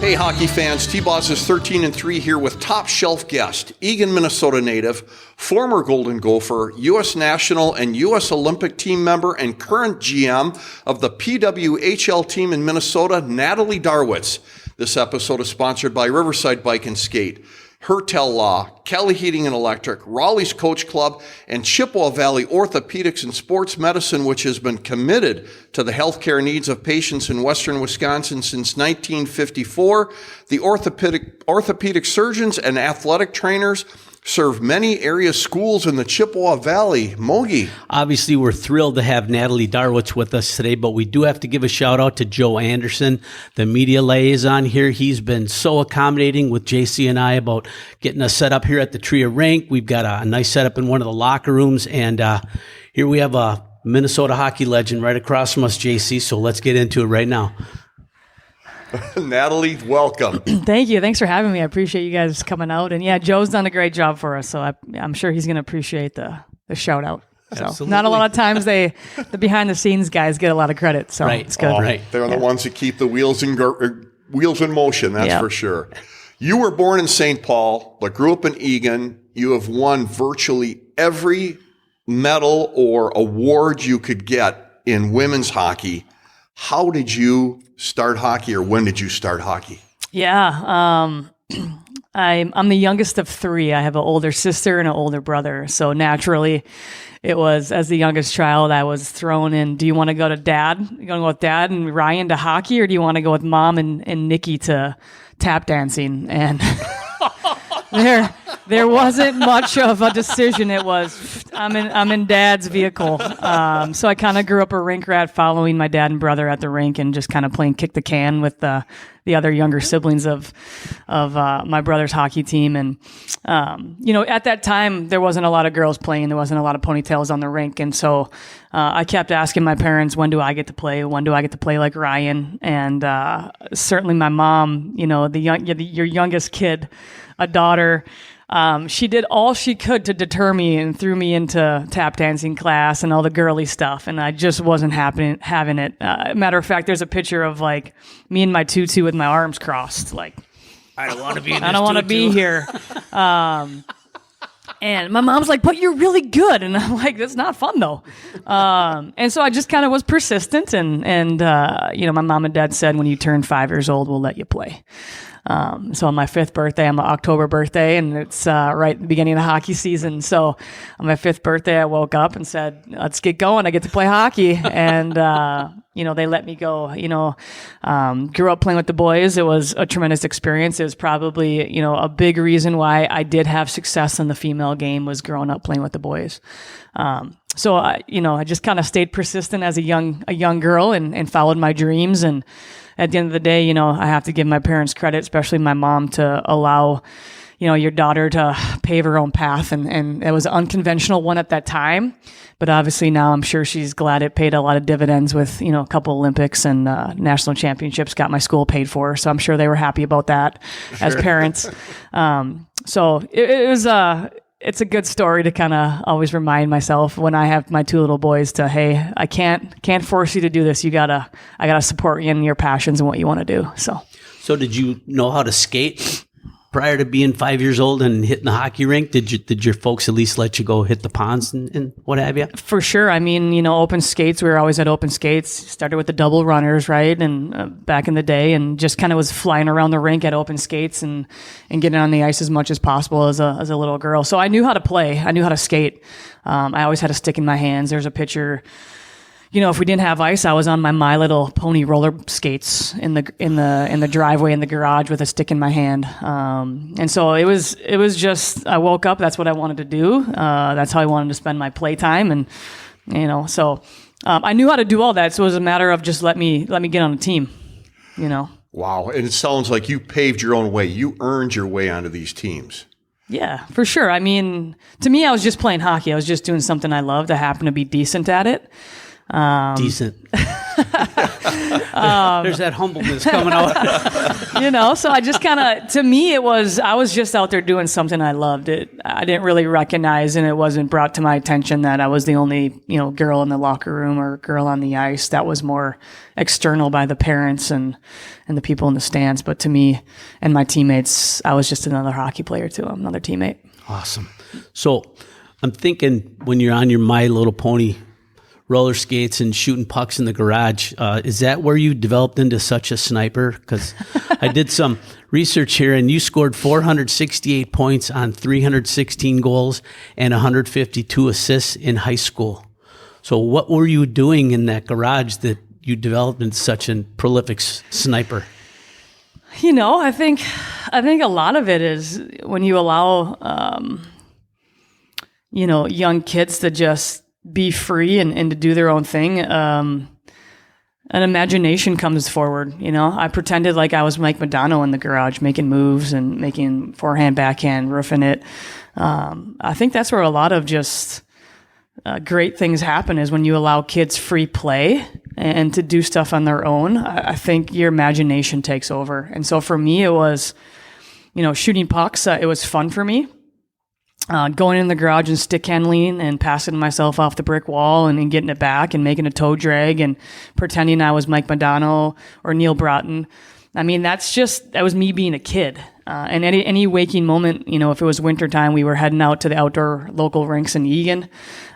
Hey, hockey fans, T-Boss is 13-3 here with top shelf guest, Eagan, Minnesota native, former Golden Gopher, U.S. National and U.S. Olympic team member, and current GM of the PWHL team in Minnesota, Natalie Darwitz. This episode is sponsored by Riverside Bike and Skate, Hertel Law, Kelly Heating and Electric, Raleigh's Coach Club, and Chippewa Valley Orthopedics and Sports Medicine, which has been committed to the healthcare needs of patients in western Wisconsin since 1954. The orthopedic surgeons and athletic trainers serve many area schools in the Chippewa Valley. Mogi. Obviously, we're thrilled to have Natalie Darwitz with us today, but we do have to give a shout out to Joe Anderson, the media liaison here. He's been so accommodating with JC and I about getting us set up here at the Tria Rink. We've got a nice setup in one of the locker rooms, and here we have a Minnesota hockey legend right across from us, JC, so let's get into it right now. Natalie, welcome. Thank you. Thanks for having me. I appreciate you guys coming out. And yeah, Joe's done a great job for us, so I'm sure he's going to appreciate the shout out. So Absolutely. Not a lot of times the behind the scenes guys get a lot of credit, so Right. it's good. Oh, Right. They're the ones that keep the wheels in motion, that's Yeah. for sure. You were born in St. Paul, but grew up in Eagan. You have won virtually every medal or award you could get in women's hockey. How did you start hockey, or when did you start hockey? Yeah, I'm the youngest of three. I have an older sister and an older brother. So naturally, it was, as the youngest child, I was thrown in, do you want to go to dad? You going to go with dad and Ryan to hockey, or do you want to go with mom and Nikki to tap dancing? And there wasn't much of a decision. It was, I'm in dad's vehicle. So I kind of grew up a rink rat, following my dad and brother at the rink and just kind of playing kick the can with the other younger siblings of my brother's hockey team. And, at that time, there wasn't a lot of girls playing. There wasn't a lot of ponytails on the rink. And so I kept asking my parents, when do I get to play? When do I get to play like Ryan? And certainly my mom, your youngest kid, a daughter, she did all she could to deter me and threw me into tap dancing class and all the girly stuff. And I just wasn't having it. Matter of fact, there's a picture of like me in my tutu with my arms crossed. Like, I don't want to be in this I don't want to be here. And my mom's like, but you're really good. And I'm like, that's not fun though. And so I just kind of was persistent. And my mom and dad said, when you turn 5 years old, we'll let you play. So on my 5th birthday, I'm an October birthday, and it's right at the beginning of the hockey season. So on my 5th birthday, I woke up and said, let's get going. I get to play hockey. And, they let me go. Grew up playing with the boys. It was a tremendous experience. It was probably, a big reason why I did have success in the female game was growing up playing with the boys. So I just kind of stayed persistent as a young girl and followed my dreams. And at the end of the day, I have to give my parents credit, especially my mom, to allow, your daughter to pave her own path. And it was an unconventional one at that time. But obviously now I'm sure she's glad it paid a lot of dividends with, a couple Olympics and national championships, got my school paid for. So I'm sure they were happy about that as parents. So it was it's a good story to kind of always remind myself when I have my 2 little boys to, hey, I can't force you to do this. I gotta support you in your passions and what you want to do. So did you know how to skate prior to being 5 years old and hitting the hockey rink? Did your folks at least let you go hit the ponds and what have you? For sure. I mean, open skates, we were always at open skates. Started with the double runners, right? And back in the day, and just kind of was flying around the rink at open skates and getting on the ice as much as possible as a little girl. So I knew how to play. I knew how to skate. I always had a stick in my hands. There's a picture. If we didn't have ice, I was on my Little Pony roller skates in the driveway in the garage with a stick in my hand. And so it was just, I woke up, that's what I wanted to do. That's how I wanted to spend my playtime. And, so I knew how to do all that. So it was a matter of just let me get on a team, Wow. And it sounds like you paved your own way. You earned your way onto these teams. Yeah, for sure. I mean, to me, I was just playing hockey. I was just doing something I loved. I happened to be decent at it. Decent. There's that humbleness coming out. So I just kind of, to me, I was just out there doing something I loved. I didn't really recognize, and it wasn't brought to my attention that I was the only, girl in the locker room or girl on the ice. That was more external by the parents and the people in the stands. But to me and my teammates, I was just another hockey player to them, another teammate. Awesome. So I'm thinking when you're on your My Little Pony roller skates and shooting pucks in the garage, is that where you developed into such a sniper? Because I did some research here, and you scored 468 points on 316 goals and 152 assists in high school. So what were you doing in that garage that you developed into such a prolific sniper? I think a lot of it is when you allow, young kids to just be free and to do their own thing. An imagination comes forward. I pretended like I was Mike Modano in the garage, making moves and making forehand, backhand, roofing it. I think that's where a lot of just great things happen, is when you allow kids free play and to do stuff on their own. I think your imagination takes over. And so for me, it was, shooting pucks. It was fun for me. Going in the garage and stick handling and passing myself off the brick wall and getting it back and making a toe drag and pretending I was Mike Modano or Neil Broughton. I mean, that was me being a kid. And any waking moment, if it was wintertime, we were heading out to the outdoor local rinks in Egan.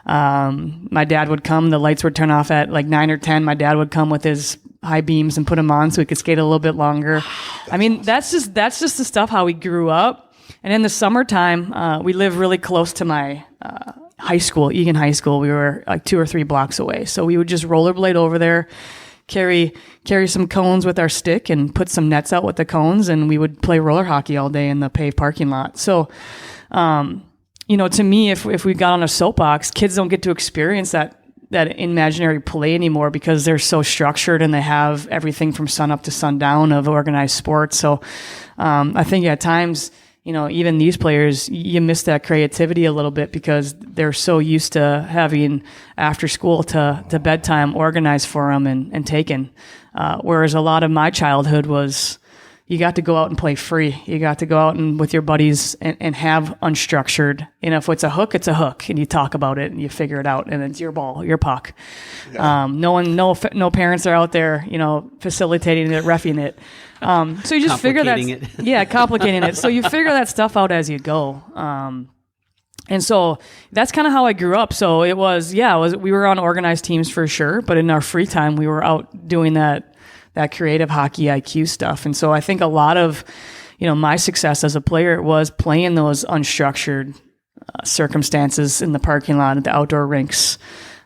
My dad would come, the lights would turn off at like 9 or 10. My dad would come with his high beams and put them on so we could skate a little bit longer. I mean, that's just the stuff how we grew up. And in the summertime, we live really close to my high school, Egan High School. We were like 2 or 3 blocks away. So we would just rollerblade over there, carry some cones with our stick and put some nets out with the cones, and we would play roller hockey all day in the paved parking lot. So, to me, if we got on a soapbox, kids don't get to experience that imaginary play anymore because they're so structured and they have everything from sun up to sundown of organized sports. So I think at times, even these players, you miss that creativity a little bit because they're so used to having after school to bedtime organized for them and taken. Whereas a lot of my childhood was, you got to go out and play free. You got to go out and with your buddies and have unstructured. If it's a hook, it's a hook, and you talk about it and you figure it out, and it's your ball, your puck. Yeah. No parents are out there, facilitating it, reffing it. So you just figure that, complicating it. So you figure that stuff out as you go. And so that's kind of how I grew up. So we were on organized teams for sure, but in our free time, we were out doing that creative hockey IQ stuff. And so I think a lot of, my success as a player was playing those unstructured circumstances in the parking lot at the outdoor rinks,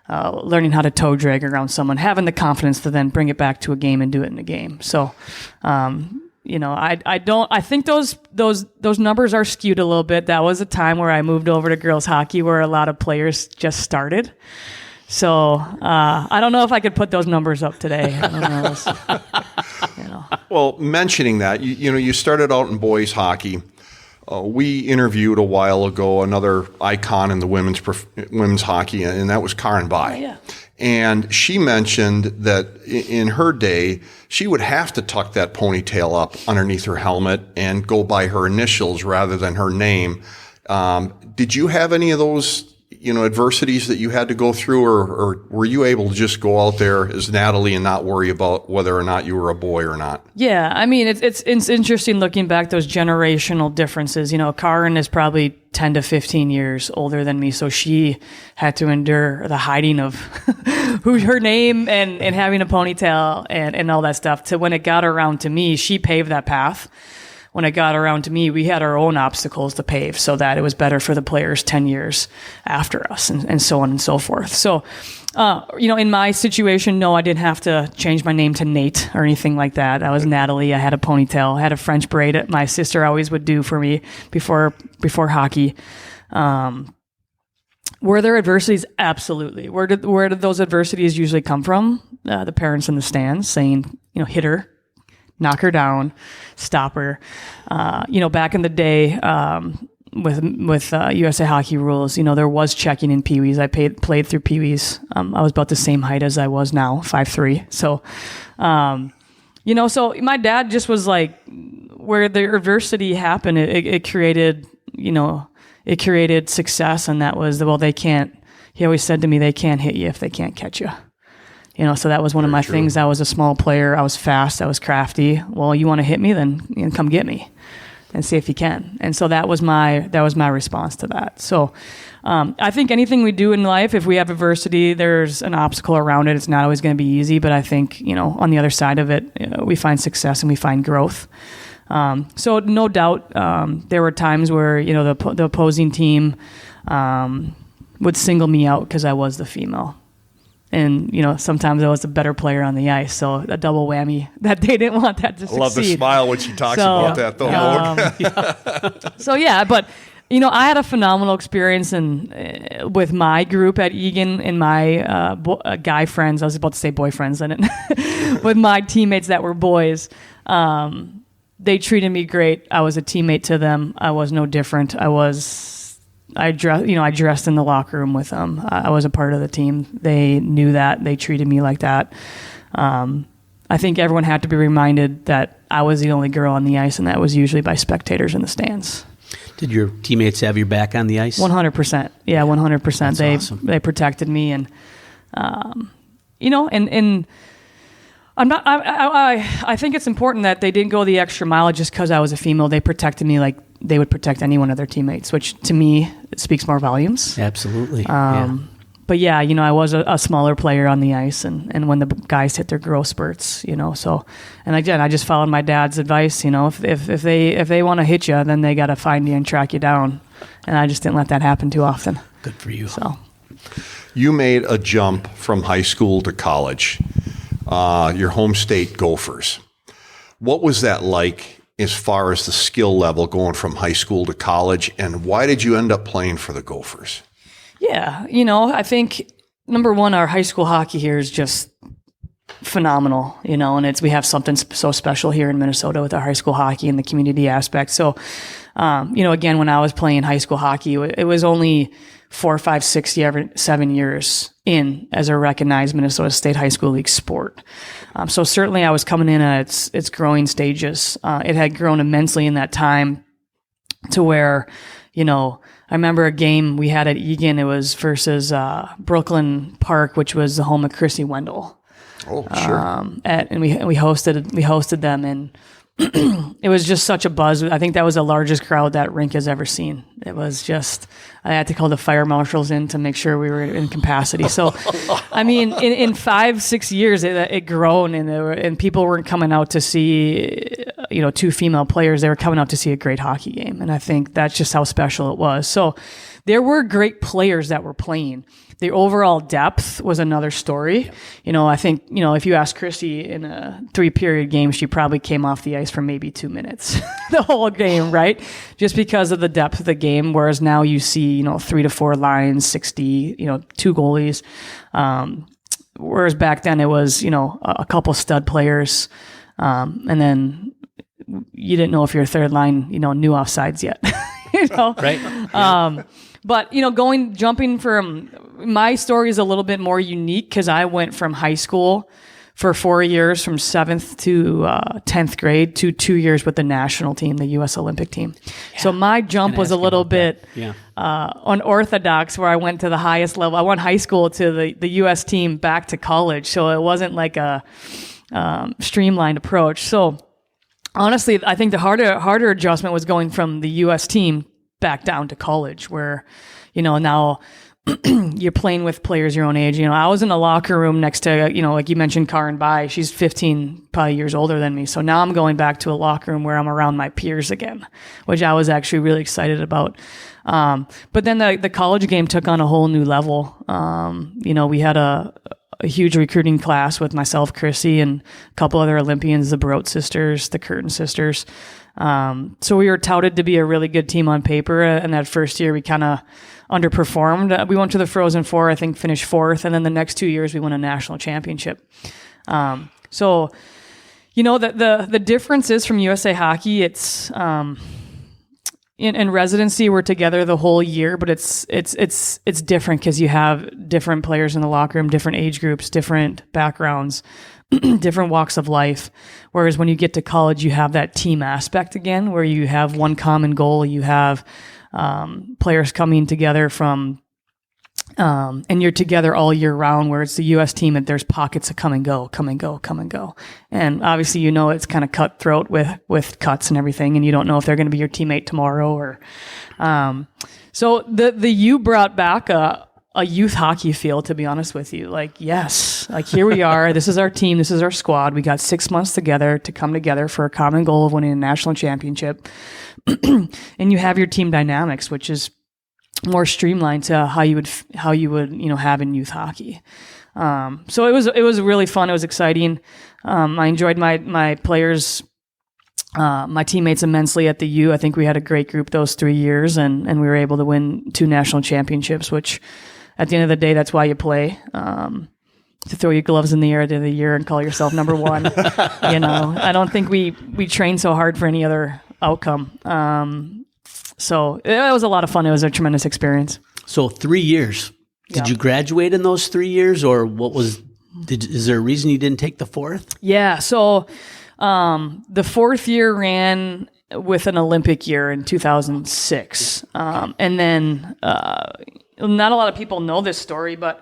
learning how to toe drag around someone, having the confidence to then bring it back to a game and do it in the game. So, I think those numbers are skewed a little bit. That was a time where I moved over to girls hockey where a lot of players just started. So I don't know if I could put those numbers up today. I don't know. Well, mentioning that, you started out in boys hockey. We interviewed a while ago another icon in the women's hockey, and that was Karen Bai. Oh, yeah. And she mentioned that in her day, she would have to tuck that ponytail up underneath her helmet and go by her initials rather than her name. Did you have any of those adversities that you had to go through, or were you able to just go out there as Natalie and not worry about whether or not you were a boy or not? Yeah, I mean, it's interesting looking back, those generational differences. Karen is probably 10 to 15 years older than me, so she had to endure the hiding of her name and having a ponytail and all that stuff. To when it got around to me, she paved that path. When it got around to me, we had our own obstacles to pave so that it was better for the players 10 years after us and so on and so forth. So, in my situation, no, I didn't have to change my name to Nate or anything like that. I was Natalie. I had a ponytail. I had a French braid that my sister always would do for me before hockey. Were there adversities? Absolutely. Where did those adversities usually come from? The parents in the stands saying, hit her. Knock her down, stop her. Back in the day, USA Hockey rules, there was checking in Pee Wees. I played through Pee Wees. I was about the same height as I was now, 5'3". So, so my dad just was like, where the adversity happened, it created, it created success, and that was they can't. He always said to me, they can't hit you if they can't catch you. So that was one of my things. I was a small player. I was fast. I was crafty. Well, you want to hit me, then come get me and see if you can. And so that was my response to that. So I think anything we do in life, if we have adversity, there's an obstacle around it. It's not always going to be easy, but I think, on the other side of it, we find success and we find growth. So no doubt there were times where, the opposing team would single me out because I was the female. And, sometimes I was a better player on the ice. So a double whammy that they didn't want that to succeed. I love the smile when she talks about that, though. So, yeah, but, I had a phenomenal experience with my group at Egan and my guy friends. I was about to say boyfriends. With my teammates that were boys. They treated me great. I was a teammate to them. I was no different. I dressed in the locker room with them. I was a part of the team. They knew that. They treated me like that. I think everyone had to be reminded that I was the only girl on the ice, and that was usually by spectators in the stands. Did your teammates have your back on the ice? 100%. Yeah, 100%. That's awesome. They protected me, and and I'm not. I think it's important that they didn't go the extra mile just because I was a female. They protected me like they would protect any one of their teammates, which to me speaks more volumes. Absolutely. But yeah, I was a smaller player on the ice, and when the guys hit their growth spurts, so, and again, I just followed my dad's advice. If they want to hit you, then they got to find you and track you down, and I just didn't let that happen too often. Good for you. So, you made a jump from high school to college. Your home state Gophers. What was that like as far as the skill level going from high school to college, and why did you end up playing for the Gophers? Yeah, I think number one, our high school hockey here is just phenomenal, and we have something so special here in Minnesota with our high school hockey and the community aspect. So, again, when I was playing high school hockey, it was only 4, 5, 6, 7 years in as a recognized Minnesota State High School League sport. So certainly I was coming in at its growing stages. It had grown immensely in that time to where, I remember a game we had at Egan. It was versus Brooklyn Park, which was the home of Chrissy Wendell. Oh, sure. And we hosted them, and it was just such a buzz. I think that was the largest crowd that rink has ever seen. It was just, I had to call the fire marshals in to make sure we were in capacity. So, I mean, in 5, 6 years, it grown, and people weren't coming out to see, 2 female players. They were coming out to see a great hockey game. And I think that's just how special it was. So there were great players that were playing. The overall depth was another story. I think, if you ask Chrissy in a 3-period game, she probably came off the ice for maybe 2 minutes the whole game, right? Just because of the depth of the game. Whereas now you see, 3 to 4 lines, 60, 2 goalies. Whereas back then it was, a couple stud players. And then you didn't know if your third line, knew offsides yet. Right. But, jumping from, my story is a little bit more unique because I went from high school for 4 years, from 7th to 10th grade, to 2 years with the national team, the U.S. Olympic team. Yeah. So my jump was a little bit unorthodox, where I went to the highest level. I went high school to the U.S. team back to college. So it wasn't like a streamlined approach. So honestly, I think the harder adjustment was going from the U.S. team back down to college, where, now you're playing with players your own age. I was in a locker room next to, like you mentioned, Karin Bai. She's 15 probably years older than me. So now I'm going back to a locker room where I'm around my peers again, which I was actually really excited about. But then the college game took on a whole new level. We had a huge recruiting class with myself, Chrissy, and a couple other Olympians, the Barot sisters, the Curtin sisters. So we were touted to be a really good team on paper. And that first year we kind of underperformed. We went to the Frozen Four, I think finished 4th. And then the next 2 years we won a national championship. So, the difference is from USA Hockey, it's, in residency, we're together the whole year, but it's different because you have different players in the locker room, different age groups, different backgrounds, different walks of life. Whereas when you get to college, you have that team aspect again, where you have one common goal. You have players coming together from, and you're together all year round, where it's the U.S. team and there's pockets of come and go. And obviously, it's kind of cutthroat with cuts and everything, and you don't know if they're going to be your teammate tomorrow or, so the U brought back a youth hockey feel, to be honest with you. Like, yes, like here we are. This is our team. This is our squad. We got 6 months together to come together for a common goal of winning a national championship. And you have your team dynamics, which is more streamlined to how you would have in youth hockey. So it was really fun. It was exciting. I enjoyed my players, my teammates immensely at the U. I think we had a great group those 3 years, and we were able to win 2 national championships, which at the end of the day, that's why you play. To throw your gloves in the air at the end of the year and call yourself number one. I don't think we train so hard for any other outcome. So it was a lot of fun. It was a tremendous experience. So 3 years. Did you graduate in those 3 years, or is there a reason you didn't take the fourth? Yeah. So the fourth year ran with an Olympic year in 2006. And then not a lot of people know this story, but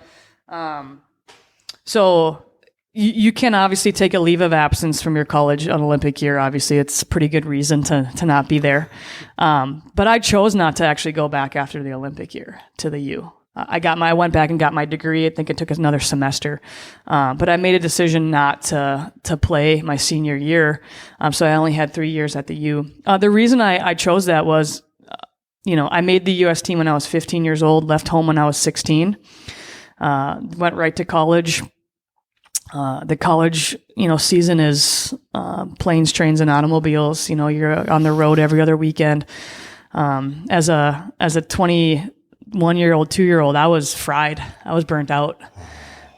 so you can obviously take a leave of absence from your college on Olympic year. Obviously, it's a pretty good reason to not be there. But I chose not to actually go back after the Olympic year to the U. I went back and got my degree. I think it took another semester. But I made a decision not to play my senior year. So I only had 3 years at the U. The reason I chose that was, I made the U.S. team when I was 15 years old, left home when I was 16, went right to college. The college, season is planes, trains, and automobiles. You're on the road every other weekend. As a 21-year-old, 2-year-old, I was fried. I was burnt out.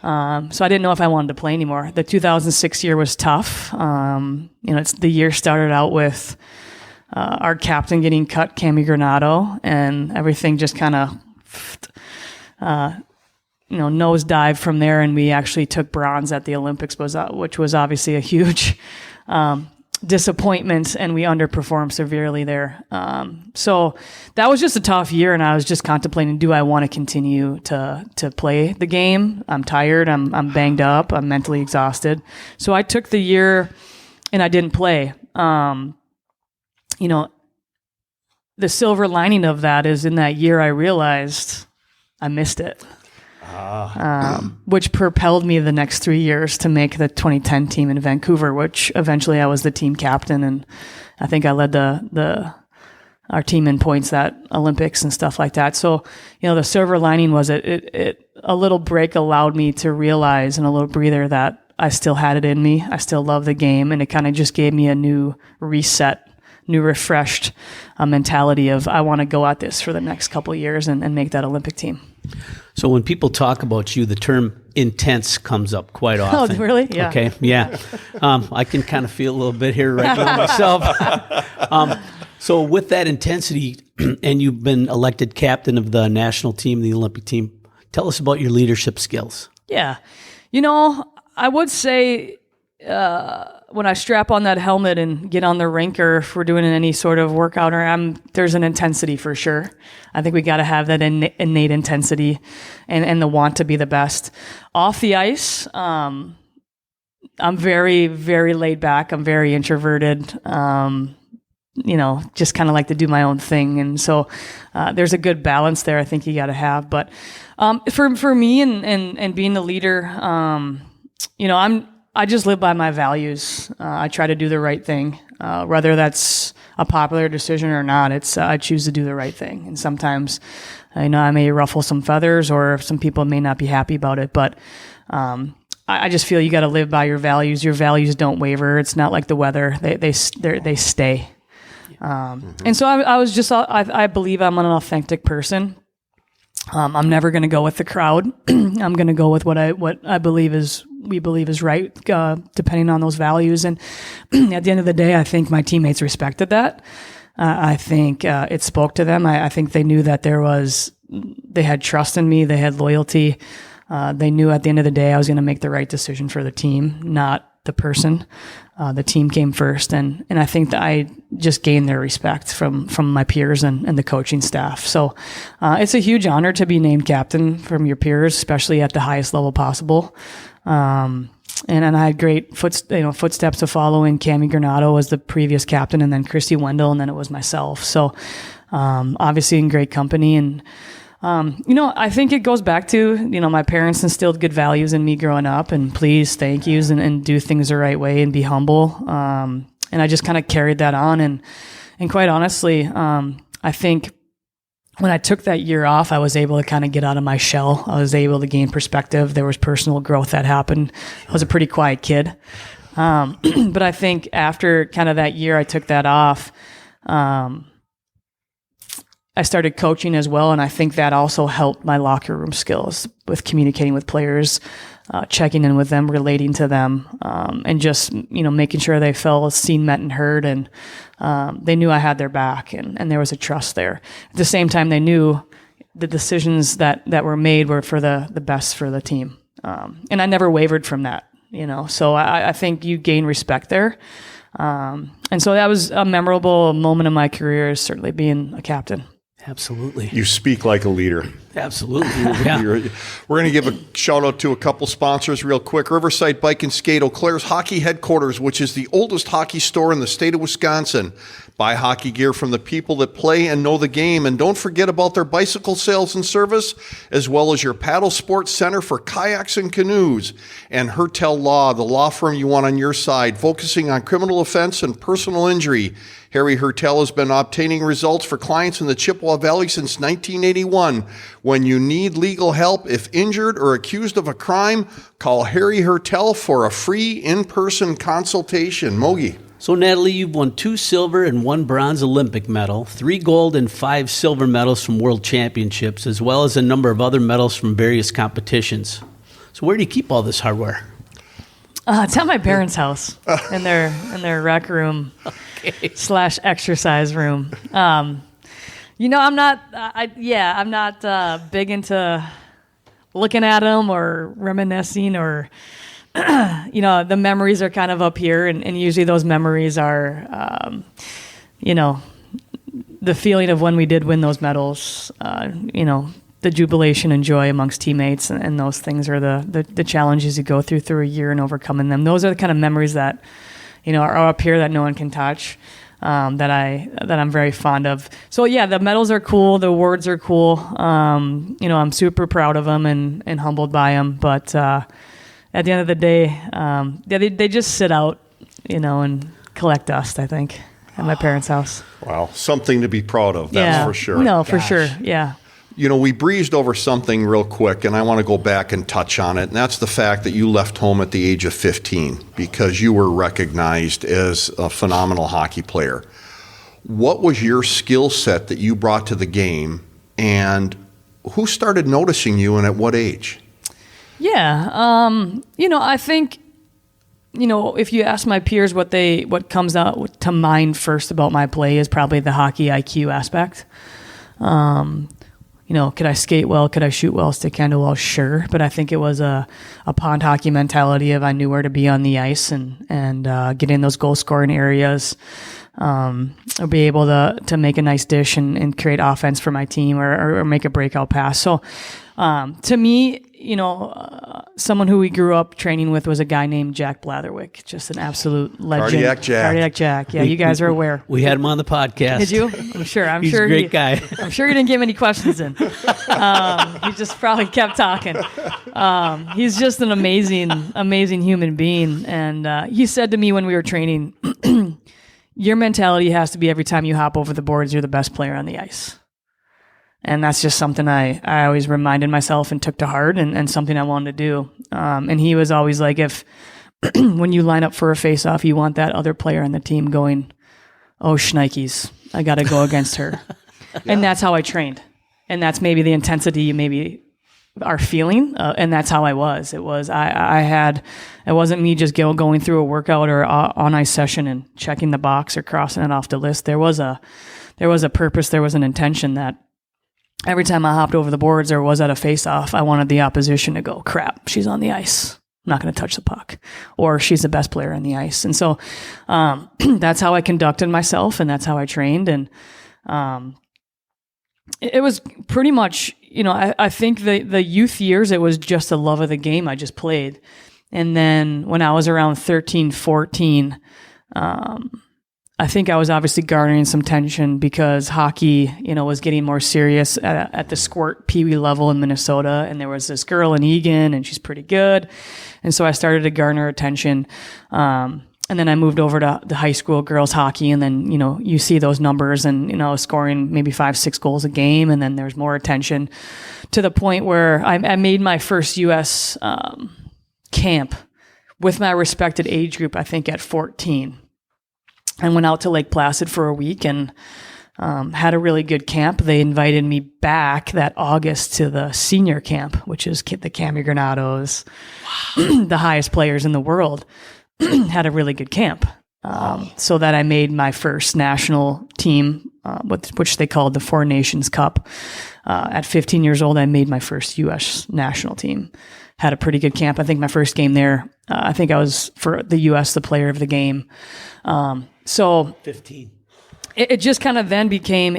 So I didn't know if I wanted to play anymore. The 2006 year was tough. The year started out with our captain getting cut, Cami Granado, and everything just kind of nosedive from there, and we actually took bronze at the Olympics, which was obviously a huge disappointment, and we underperformed severely there. So that was just a tough year, and I was just contemplating, do I want to continue to play the game? I'm tired, I'm banged up, I'm mentally exhausted. So I took the year, and I didn't play. The silver lining of that is in that year I realized I missed it. Which propelled me the next 3 years to make the 2010 team in Vancouver, which eventually I was the team captain, and I think I led our team in points at Olympics and stuff like that. So, the silver lining was it a little break allowed me to realize, and a little breather, that I still had it in me. I still love the game, and it kind of just gave me a new reset, new refreshed mentality of, I want to go at this for the next couple of years and make that Olympic team. So when people talk about you, the term intense comes up quite often. Oh, really? Yeah. Okay. Yeah. I can kind of feel a little bit here right now myself. So with that intensity, and you've been elected captain of the national team, the Olympic team, tell us about your leadership skills. Yeah. I would say when I strap on that helmet and get on the rink, or if we're doing any sort of workout, there's an intensity for sure. I think we got to have that innate intensity and the want to be the best. Off the ice, I'm very, very laid back. I'm very introverted. Just kind of like to do my own thing. And so there's a good balance there I think you got to have. But for me and being the leader, I just live by my values. I try to do the right thing, whether that's a popular decision or not. I choose to do the right thing, and sometimes, I may ruffle some feathers, or some people may not be happy about it. But I just feel you got to live by your values. Your values don't waver. It's not like the weather; they stay. And so I believe I'm an authentic person. I'm never going to go with the crowd. I'm going to go with what I believe we believe is right, depending on those values. And at the end of the day, I think my teammates respected that. I think it spoke to them. I think they knew that they had trust in me. They had loyalty. They knew at the end of the day I was going to make the right decision for the team, not the person. The team came first, and I think that I just gained their respect from my peers and the coaching staff. So it's a huge honor to be named captain from your peers, especially at the highest level possible. And I had great footsteps to follow. In Cami Granado was the previous captain, and then Christy Wendell, and then it was myself. So obviously in great company. And I think it goes back to, my parents instilled good values in me growing up, and please, thank yous, and do things the right way and be humble. And I just kind of carried that on. And quite honestly, I think when I took that year off, I was able to kind of get out of my shell. I was able to gain perspective. There was personal growth that happened. I was a pretty quiet kid. But I think after kind of that year I took that off, I started coaching as well, and I think that also helped my locker room skills with communicating with players, checking in with them, relating to them, and just making sure they felt seen, met, and heard, and they knew I had their back, and there was a trust there. At the same time, they knew the decisions that were made were for the best for the team, and I never wavered from that. So I think you gain respect there, and so that was a memorable moment in my career, is certainly being a captain. Absolutely. You speak like a leader. Absolutely. Yeah. We're going to give a shout out to a couple sponsors real quick. Riverside Bike and Skate, Eau Claire's hockey headquarters, which is the oldest hockey store in the state of Wisconsin. Buy hockey gear from the people that play and know the game. And don't forget about their bicycle sales and service, as well as your paddle sports center for kayaks and canoes. And Hertel Law, the law firm you want on your side, focusing on criminal offense and personal injury. Harry Hertel has been obtaining results for clients in the Chippewa Valley since 1981. When you need legal help, if injured or accused of a crime, call Harry Hertel for a free in-person consultation. Mogi. So, Natalie, you've won 2 silver and 1 bronze Olympic medal, 3 gold and 5 silver medals from world championships, as well as a number of other medals from various competitions. So where do you keep all this hardware? It's at my parents' house in their rec room / exercise room. I'm not big into looking at them or reminiscing or, the memories are kind of up here, and usually those memories are, the feeling of when we did win those medals, the jubilation and joy amongst teammates, and those things are the challenges you go through a year and overcoming them. Those are the kind of memories that, are up here that no one can touch, that I'm very fond of. So yeah, the medals are cool. The awards are cool. I'm super proud of them and humbled by them. But at the end of the day, they just sit out, and collect dust, I think, at my parents' house. Wow. Something to be proud of. That's for sure. No, for sure. Yeah. We breezed over something real quick, and I want to go back and touch on it, and that's the fact that you left home at the age of 15 because you were recognized as a phenomenal hockey player. What was your skill set that you brought to the game, and who started noticing you, and at what age? Yeah, I think, if you ask my peers what comes out to mind first about my play is probably the hockey IQ aspect. Could I skate well? Could I shoot well? Stick handle well? Sure. But I think it was a pond hockey mentality of I knew where to be on the ice and get in those goal scoring areas, or be able to make a nice dish and create offense for my team or make a breakout pass. So to me, someone who we grew up training with was a guy named Jack Blatherwick, just an absolute legend. Cardiac Jack. Yeah, you guys are aware. We had him on the podcast. Did you? I'm sure. He's a great guy. I'm sure he didn't get many questions in. He just probably kept talking. He's just an amazing human being. And he said to me when we were training, your mentality has to be every time you hop over the boards, you're the best player on the ice. And that's just something I always reminded myself and took to heart, and something I wanted to do. And he was always like, if when you line up for a face-off, you want that other player on the team going, oh, shnikes, I got to go against her. Yeah. And that's how I trained. And that's maybe the intensity you maybe our feeling, and that's how I was. It wasn't me just going through a workout or on ice session and checking the box or crossing it off the list. There was a purpose, there was an intention that every time I hopped over the boards or was at a face-off, I wanted the opposition to go, crap, she's on the ice. I'm not going to touch the puck, or she's the best player on the ice. And so that's how I conducted myself, and that's how I trained. And it was pretty much, I think the youth years, it was just the love of the game. I just played. And then when I was around 13, 14, I think I was obviously garnering some tension because hockey, was getting more serious at the squirt peewee level in Minnesota. And there was this girl in Egan, and she's pretty good. And so I started to garner attention. And then I moved over to the high school girls hockey, and then, you see those numbers and, scoring maybe 5-6 goals a game. And then there's more attention to the point where I made my first U.S. Camp with my respected age group, I think at 14. I went out to Lake Placid for a week and had a really good camp. They invited me back that August to the senior camp, which is the Cami Granados, the highest players in the world. Had a really good camp. So that I made my first national team, which they called the Four Nations Cup. At 15 years old, I made my first U.S. national team. Had a pretty good camp. I think my first game there, I think I was, for the U.S., the player of the game. So 15. It just kind of then became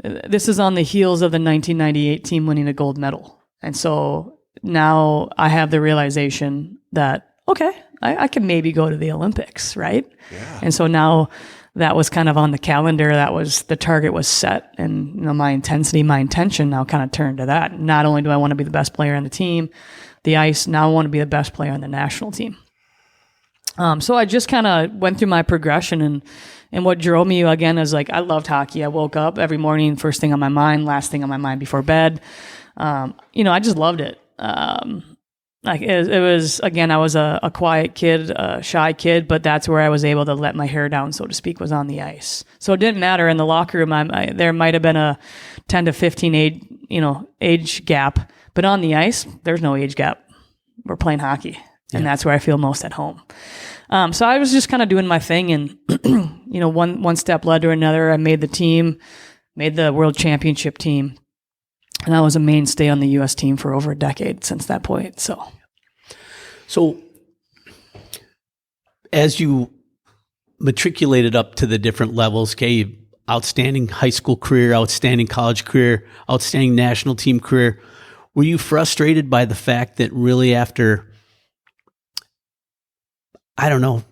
this is on the heels of the 1998 team winning a gold medal. And so now I have the realization that, okay, I can maybe go to the Olympics, right? Yeah. And so now that was kind of on the calendar. That was, the target was set, and my intention now kind of turned to that. Not only do I want to be the best player on the team, the ice, now I want to be the best player on the national team. So I just kind of went through my progression, and what drove me again is I loved hockey. I woke up every morning, first thing on my mind, last thing on my mind before bed. I just loved it. It was, again, I was a quiet kid, a shy kid, but that's where I was able to let my hair down, so to speak, was on the ice. So it didn't matter in the locker room. There might have been a 10 to 15 age gap, but on the ice, there's no age gap. We're playing hockey, and that's where I feel most at home. So I was just kind of doing my thing, and one step led to another. I made the team, made the World Championship team. And I was a mainstay on the U.S. team for over a decade since that point. So as you matriculated up to the different levels, okay, outstanding high school career, outstanding college career, outstanding national team career, were you frustrated by the fact that really after, I don't know,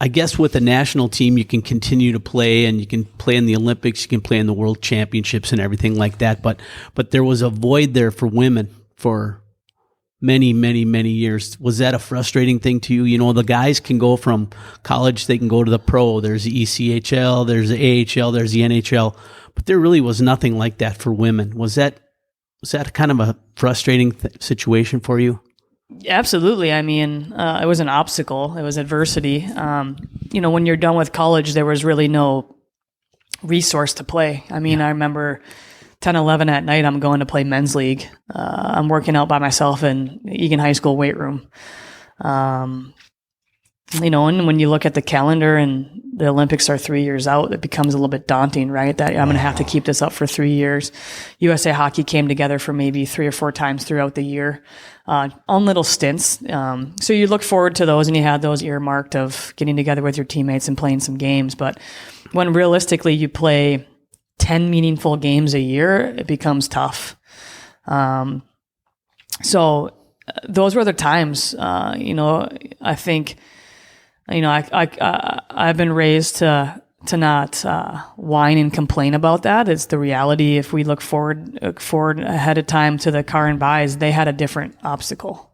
I guess with the national team, you can continue to play, and you can play in the Olympics, you can play in the World Championships and everything like that. But there was a void there for women for many, many, many years. Was that a frustrating thing to you? The guys can go from college, they can go to the pro. There's the ECHL, there's the AHL, there's the NHL. But there really was nothing like that for women. Was that kind of a frustrating situation for you? Absolutely. I mean, it was an obstacle. It was adversity. When you're done with college, there was really no resource to play. I mean, I remember 10, 11 at night, I'm going to play men's league. I'm working out by myself in Egan High School weight room. And when you look at the calendar and the Olympics are 3 years out, it becomes a little bit daunting, right? That I'm going to have to keep this up for 3 years. USA Hockey came together for maybe 3 or 4 times throughout the year, on little stints. So you look forward to those, and you had those earmarked of getting together with your teammates and playing some games. But when realistically you play 10 meaningful games a year, it becomes tough. So those were the times, I think, I've been raised to not whine and complain about that. It's the reality. If we look forward ahead of time to the car and buys, they had a different obstacle.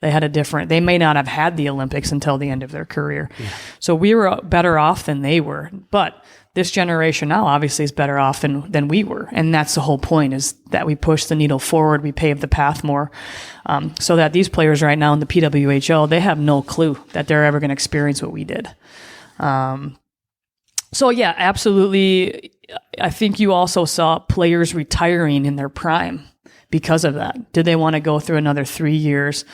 They may not have had the Olympics until the end of their career. Yeah. So we were better off than they were. But this generation now obviously is better off than we were. And that's the whole point, is that we push the needle forward, we pave the path more, so that these players right now in the PWHL, they have no clue that they're ever going to experience what we did. So yeah, absolutely. I think you also saw players retiring in their prime because of that? Did they want to go through another 3 years?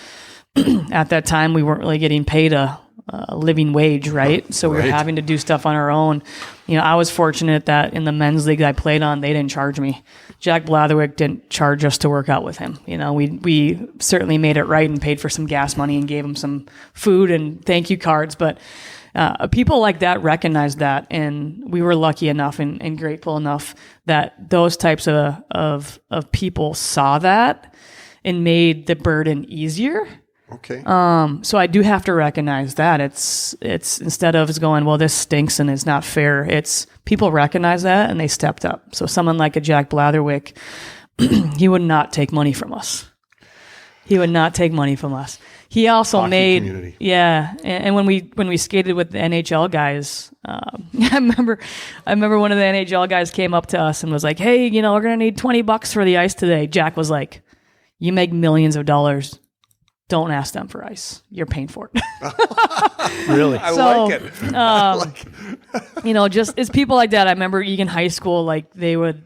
At that time, we weren't really getting paid a living wage, right? So we were having to do stuff on our own. I was fortunate that in the men's league that I played on, they didn't charge me. Jack Blatherwick didn't charge us to work out with him. We certainly made it right and paid for some gas money and gave him some food and thank you cards. But people like that recognized that, and we were lucky enough and grateful enough that those types of people saw that and made the burden easier. Okay. So I do have to recognize that it's instead of going, well, this stinks and it's not fair. It's people recognize that and they stepped up. So someone like a Jack Blatherwick, he would not take money from us. He also Hockey made, community. yeah. And when we skated with the NHL guys, I remember one of the NHL guys came up to us and was like, hey, we're going to need $20 for the ice today. Jack was like, you make millions of dollars. Don't ask them for ice. You're paying for it. Really? I like it. Just it's people like that. I remember Egan High School, like they would,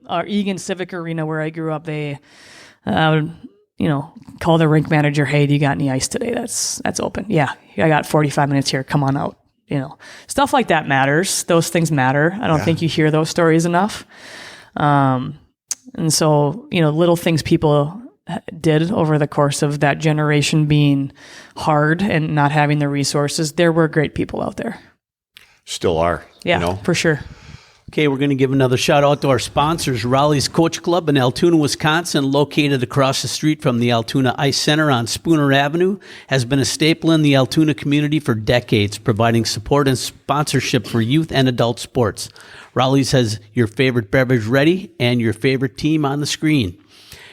or Egan Civic Arena where I grew up, they would, call the rink manager, hey, do you got any ice today? That's open. Yeah, I got 45 minutes here. Come on out. Stuff like that matters. Those things matter. I don't think you hear those stories enough. And so, little things people did over the course of that generation being hard and not having the resources, there were great people out there. Still are. Yeah, for sure. Okay, we're going to give another shout out to our sponsors, Raleigh's Coach Club in Altoona, Wisconsin, located across the street from the Altoona Ice Center on Spooner Avenue, has been a staple in the Altoona community for decades, providing support and sponsorship for youth and adult sports. Raleigh's has your favorite beverage ready and your favorite team on the screen.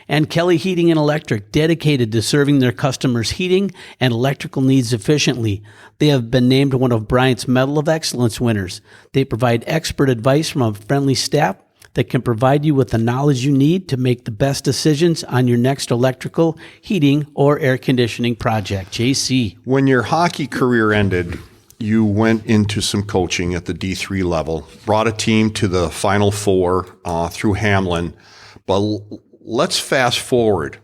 And Kelly Heating and Electric, dedicated to serving their customers' heating and electrical needs efficiently. They have been named one of Bryant's Medal of Excellence winners. They provide expert advice from a friendly staff that can provide you with the knowledge you need to make the best decisions on your next electrical, heating, or air conditioning project. JC. When your hockey career ended, you went into some coaching at the D3 level, brought a team to the Final Four through Hamlin, but let's fast forward.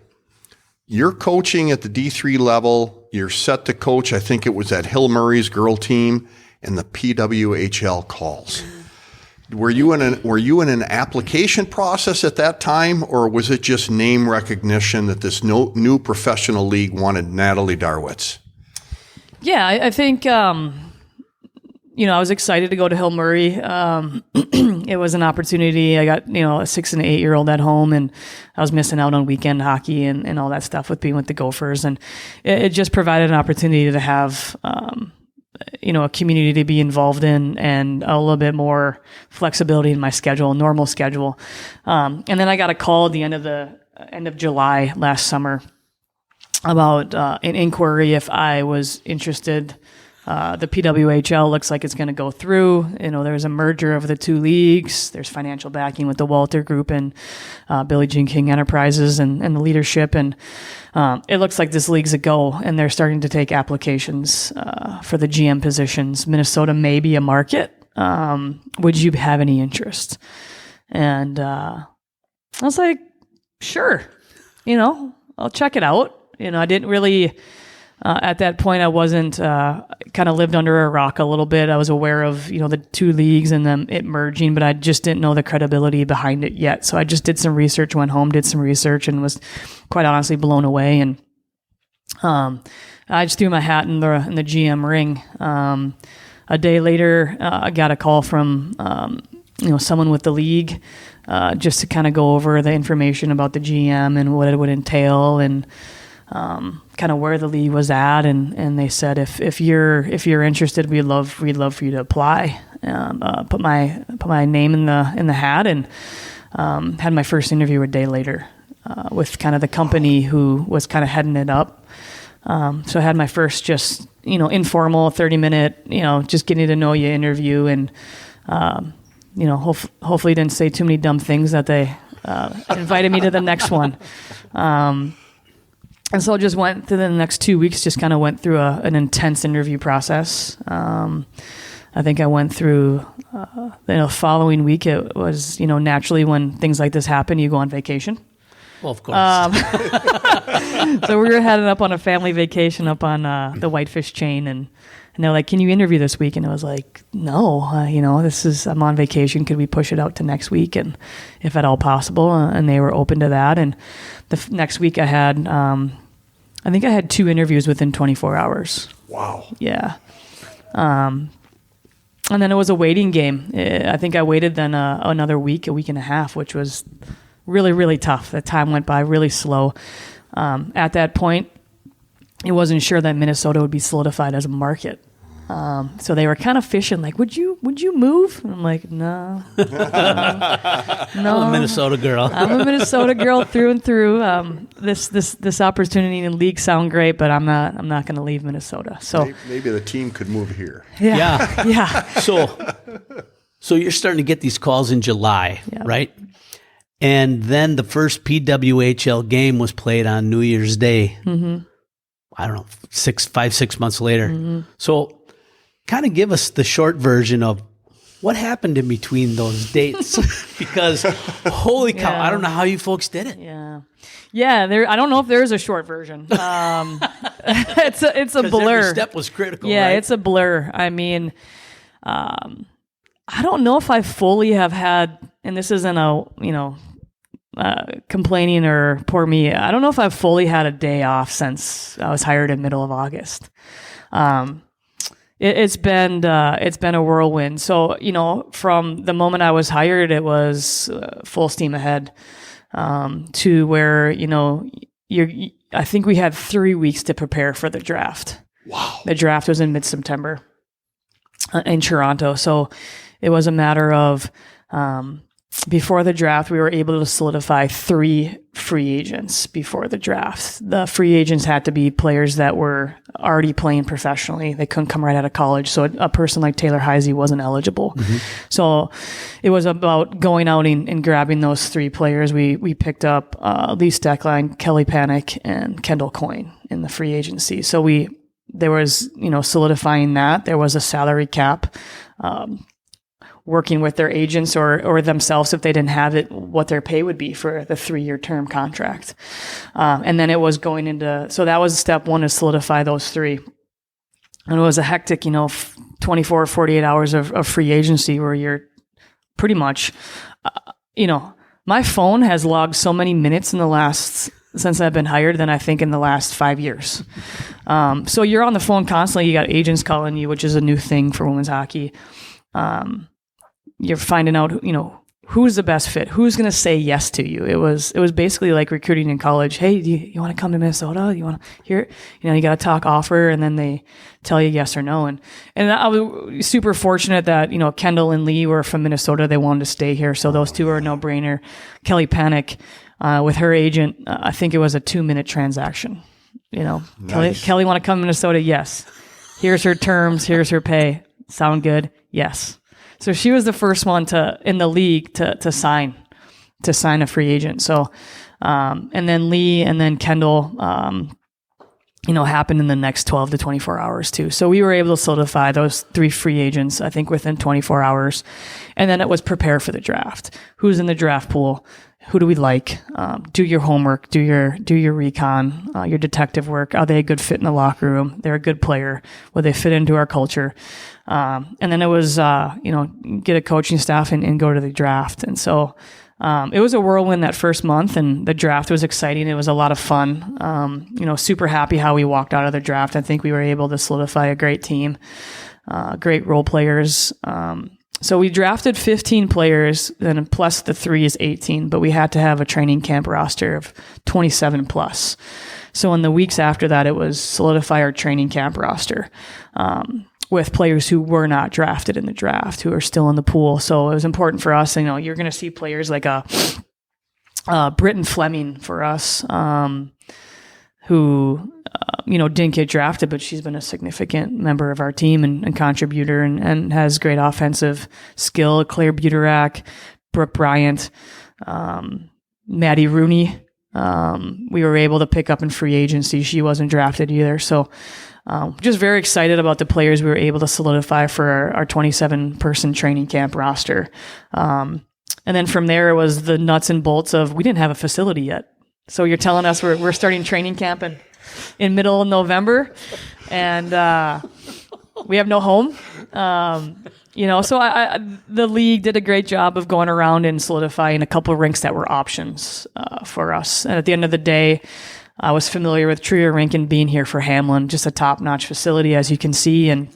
You're coaching at the D3 level. You're set to coach. I think it was at Hill Murray's girl team, and the PWHL calls. Were you in an application process at that time, or was it just name recognition that this new professional league wanted Natalie Darwitz? Yeah, I think I was excited to go to Hill Murray. It was an opportunity. I got, a 6 and 8 year old at home, and I was missing out on weekend hockey and all that stuff with being with the Gophers. And it just provided an opportunity to have, a community to be involved in and a little bit more flexibility in my schedule, normal schedule. And then I got a call at the end of July last summer about an inquiry if I was interested. The PWHL looks like it's going to go through. There's a merger of the two leagues. There's financial backing with the Walter Group and Billie Jean King Enterprises and the leadership. And it looks like this league's a go, and they're starting to take applications for the GM positions. Minnesota may be a market. Would you have any interest? And I was like, sure. I'll check it out. I didn't really... at that point, I wasn't kind of lived under a rock a little bit. I was aware of, the two leagues and them it merging, but I just didn't know the credibility behind it yet. So I just did some research, went home, did some research, and was quite honestly blown away. And I just threw my hat in the GM ring. A day later, I got a call from someone with the league just to kind of go over the information about the GM and what it would entail and kind of where the league was at, and they said if you're interested, we'd love for you to apply. Put my name in the hat, and had my first interview a day later with kind of the company who was kind of heading it up. So I had my first just informal 30-minute just getting to know you interview, and hopefully didn't say too many dumb things that they invited me to the next one. And so I just went through the next 2 weeks, just kind of went through an intense interview process. I think I went through, following week, it was, naturally when things like this happen, you go on vacation. Well, of course. So we were heading up on a family vacation up on the Whitefish chain, and they're like, "Can you interview this week?" And I was like, "No, I'm on vacation. Could we push it out to next week, and if at all possible?" And they were open to that. And the next week, I had, I think I had 2 interviews within 24 hours. Wow. Yeah. And then it was a waiting game. I think I waited then another week, a week and a half, which was really, really tough. The time went by really slow. At that point, it wasn't sure that Minnesota would be solidified as a market. So they were kind of fishing, like, would you move? And I'm like, no. No. I'm a Minnesota girl. I'm a Minnesota girl through and through. This opportunity in the league sound great, but I'm not going to leave Minnesota. So maybe the team could move here. Yeah. Yeah. So you're starting to get these calls in July, right? And then the first PWHL game was played on New Year's Day. Mm-hmm. I don't know, 6 months later. Mm-hmm. So kind of give us the short version of what happened in between those dates, because holy cow, I don't know how you folks did it. Yeah. I don't know if there is a short version. It's a blur. Every step was critical. Yeah, right? It's a blur. I mean, I don't know if I fully have had, and this isn't complaining or poor me. I don't know if I've fully had a day off since I was hired in middle of August. It's been a whirlwind. So, from the moment I was hired, it was full steam ahead, to where, I think we had 3 weeks to prepare for the draft. Wow. The draft was in mid-September in Toronto. So it was a matter of, before the draft, we were able to solidify 3 free agents before the draft. The free agents had to be players that were already playing professionally. They couldn't come right out of college. So a person like Taylor Heisey wasn't eligible. Mm-hmm. So it was about going out and grabbing those 3 players. We picked up Lee Steckline, Kelly Panic, and Kendall Coyne in the free agency. So there was, solidifying that. There was a salary cap, working with their agents or themselves, if they didn't have it, what their pay would be for the 3-year term contract. And then it was going into, so that was step 1, to solidify those 3. And it was a hectic, 24 or 48 hours of free agency where you're pretty much, my phone has logged so many minutes since I've been hired than I think in the last 5 years. So you're on the phone constantly. You got agents calling you, which is a new thing for women's hockey. You're finding out, who's the best fit, who's going to say yes to you. It was basically like recruiting in college. Hey, do you want to come to Minnesota? You want to hear, you got to talk offer, and then they tell you yes or no. And I was super fortunate that, Kendall and Lee were from Minnesota. They wanted to stay here. So those 2 are a no brainer. Kelly Panic, with her agent, I think it was a 2-minute transaction. Nice. Kelly want to come to Minnesota? Yes. Here's her terms. Here's her pay. Sound good? Yes. So she was the first one in the league to sign a free agent. So, and then Lee and then Kendall, happened in the next 12 to 24 hours too. So we were able to solidify those 3 free agents, I think, within 24 hours. And then it was prepare for the draft. Who's in the draft pool? Who do we like? Do your homework, do your recon, your detective work. Are they a good fit in the locker room? They're a good player. Will they fit into our culture? And then it was, get a coaching staff and go to the draft. And so it was a whirlwind that first month, and the draft was exciting. It was a lot of fun. Super happy how we walked out of the draft. I think we were able to solidify a great team, great role players. So we drafted 15 players, and plus the 3 is 18, but we had to have a training camp roster of 27 plus. So in the weeks after that, it was solidify our training camp roster with players who were not drafted in the draft, who are still in the pool. So it was important for us. You're going to see players like Britton Fleming for us, who didn't get drafted, but she's been a significant member of our team and contributor and has great offensive skill. Claire Buterak, Brooke Bryant, Maddie Rooney. We were able to pick up in free agency. She wasn't drafted either. So just very excited about the players we were able to solidify for our 27-person training camp roster. And then from there, it was the nuts and bolts of, we didn't have a facility yet. So you're telling us we're starting training camp in middle of November, and we have no home. So the league did a great job of going around and solidifying a couple of rinks that were options for us. And at the end of the day, I was familiar with Trier Rink and being here for Hamlin, just a top-notch facility, as you can see, and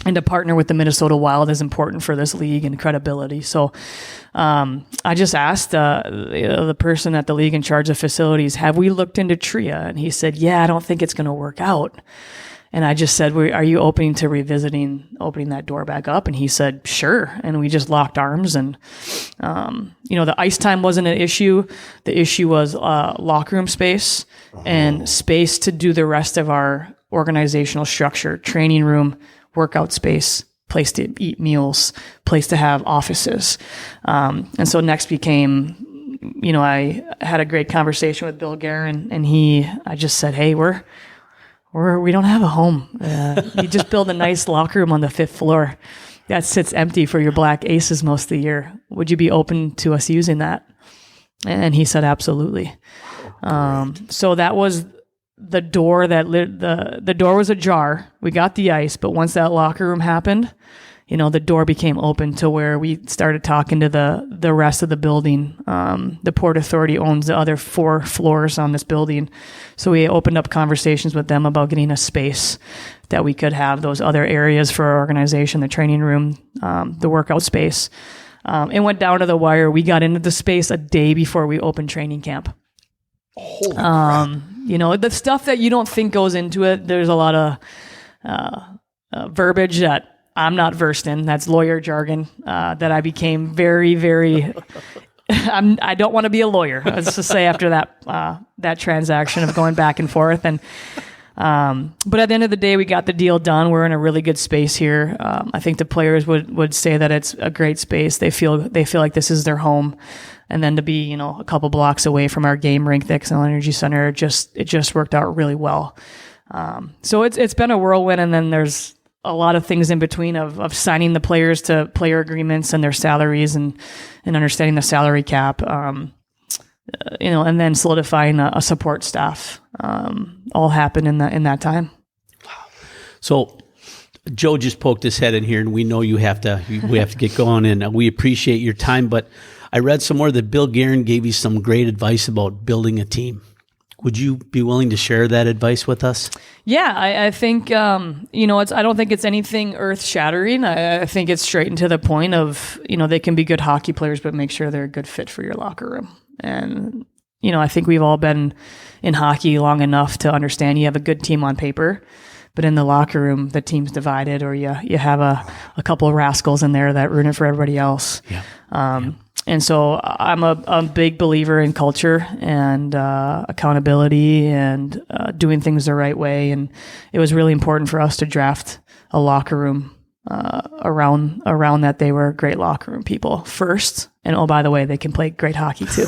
to partner with the Minnesota Wild is important for this league and credibility. So I just asked the person at the league in charge of facilities, have we looked into Trier? And he said, yeah, I don't think it's going to work out. And I just said, are you opening to opening that door back up? And he said, sure. And we just locked arms. And, the ice time wasn't an issue. The issue was locker room space and space to do the rest of our organizational structure, training room, workout space, place to eat meals, place to have offices. And so next became, I had a great conversation with Bill Guerin, and I just said, hey, we don't have a home. You just build a nice locker room on the 5th floor that sits empty for your Black Aces most of the year. Would you be open to us using that? And he said, absolutely. So that was the door the door was ajar. We got the ice, but once that locker room happened, the door became open to where we started talking to the rest of the building. The Port Authority owns the other 4 floors on this building. So we opened up conversations with them about getting a space that we could have those other areas for our organization, the training room, the workout space. It went down to the wire. We got into the space a day before we opened training camp. Holy crap. The stuff that you don't think goes into it, there's a lot of verbiage that I'm not versed in. That's lawyer jargon that I became very, very. I don't want to be a lawyer. Let's just say after that transaction of going back and forth, but at the end of the day, we got the deal done. We're in a really good space here. I think the players would say that it's a great space. They feel like this is their home, and then to be a couple blocks away from our game rink, the Xcel Energy Center, it just worked out really well. So it's been a whirlwind, and then there's a lot of things in between of signing the players to player agreements and their salaries and understanding the salary cap, and then solidifying a support staff, all happened in that time. So Joe just poked his head in here, and we know we have to get going, and we appreciate your time, but I read somewhere that Bill Guerin gave you some great advice about building a team. Would you be willing to share that advice with us? Yeah, I think, I don't think it's anything earth shattering. I think it's straight and to the point of, they can be good hockey players, but make sure they're a good fit for your locker room. And, I think we've all been in hockey long enough to understand you have a good team on paper, but in the locker room, the team's divided, or you have a couple of rascals in there that ruin it for everybody else. Yeah. And so I'm a big believer in culture and accountability and doing things the right way. And it was really important for us to draft a locker room around that they were great locker room people first. And oh, by the way, they can play great hockey too.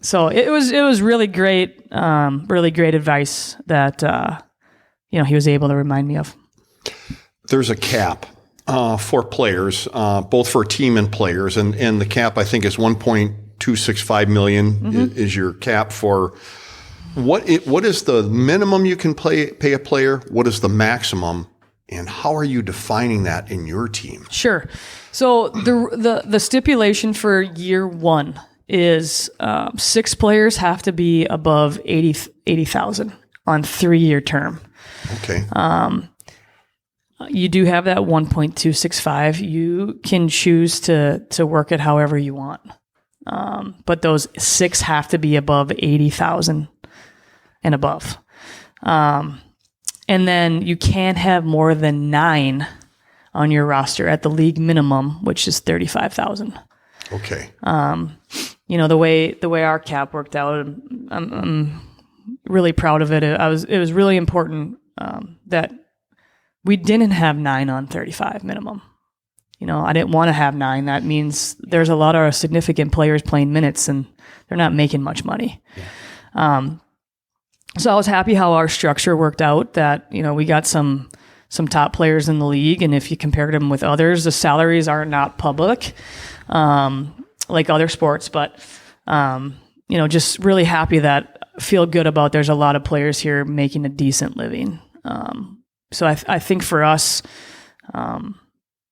So it was really great advice that he was able to remind me of. There's a cap for players, both for team and players, and the cap I think is $1.265 million is your cap for what is the minimum you can pay a player? What is the maximum? And how are you defining that in your team? Sure. So the stipulation for year one is 6 players have to be above 80,000 on 3-year term. Okay. You do have that 1.265. You can choose to work it however you want. But those 6 have to be above 80,000 and above. And then you can't have more than 9 on your roster at the league minimum, which is 35,000. Okay. The way our cap worked out, I'm really proud of it. It was really important that we didn't have 9 on 35 minimum. I didn't want to have 9. That means there's a lot of significant players playing minutes and they're not making much money. Yeah. So I was happy how our structure worked out, that, we got some top players in the league. And if you compared them with others, the salaries are not public, like other sports, but, just really happy that feel good about there's a lot of players here making a decent living. So I think for us,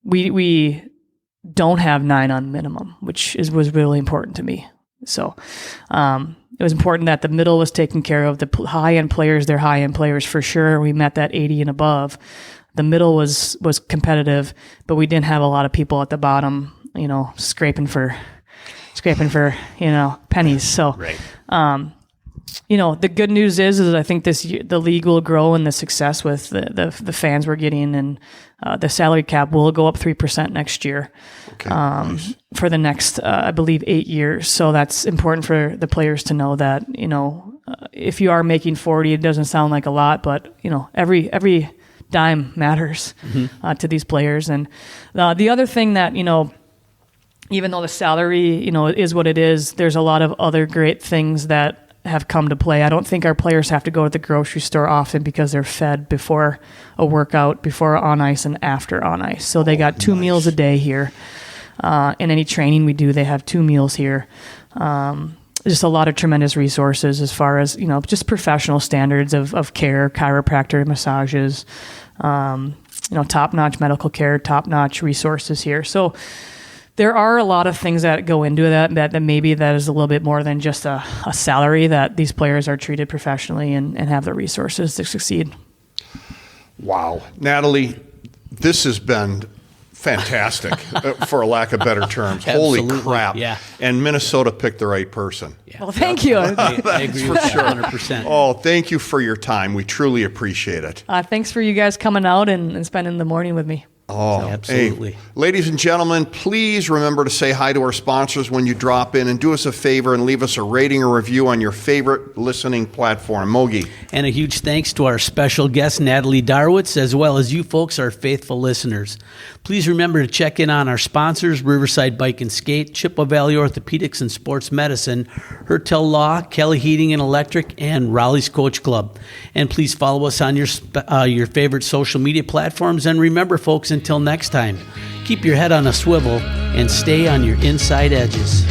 we don't have 9 on minimum, which was really important to me. So it was important that the middle was taken care of. The high-end players, they're high-end players for sure. We met that 80 and above. The middle was competitive, but we didn't have a lot of people at the bottom, scraping for pennies. So, Right. The good news is I think this year, the league will grow and the success with the fans we're getting, and the salary cap will go up 3% next year. Okay, nice. For the next, I believe, 8 years. So that's important for the players to know that, if you are making 40, it doesn't sound like a lot, but every dime matters to these players. And the other thing that, even though the salary, is what it is, there's a lot of other great things that have come to play. I don't think our players have to go to the grocery store often because they're fed before a workout, before on ice, and after on ice. So they got 2 meals a day here. In any training we do, they have 2 meals here. Just a lot of tremendous resources as far as, just professional standards of care, chiropractor, massages, top-notch medical care, top-notch resources here. So there are a lot of things that go into that maybe that is a little bit more than just a salary, that these players are treated professionally and have the resources to succeed. Wow. Natalie, this has been fantastic, for a lack of better terms. Holy crap. Yeah. And Minnesota picked the right person. Yeah. Well, thank you. I agree with that 100%. Oh, thank you for your time. We truly appreciate it. Thanks for you guys coming out and spending the morning with me. Oh, Absolutely. Hey, ladies and gentlemen, please remember to say hi to our sponsors when you drop in, and do us a favor and leave us a rating or review on your favorite listening platform. Mogi. And a huge thanks to our special guest, Natalie Darwitz, as well as you folks, our faithful listeners. Please remember to check in on our sponsors, Riverside Bike and Skate, Chippewa Valley Orthopedics and Sports Medicine, Hertel Law, Kelly Heating and Electric, and Raleigh's Coach Club. And please follow us on your favorite social media platforms. And remember, folks, until next time, keep your head on a swivel and stay on your inside edges.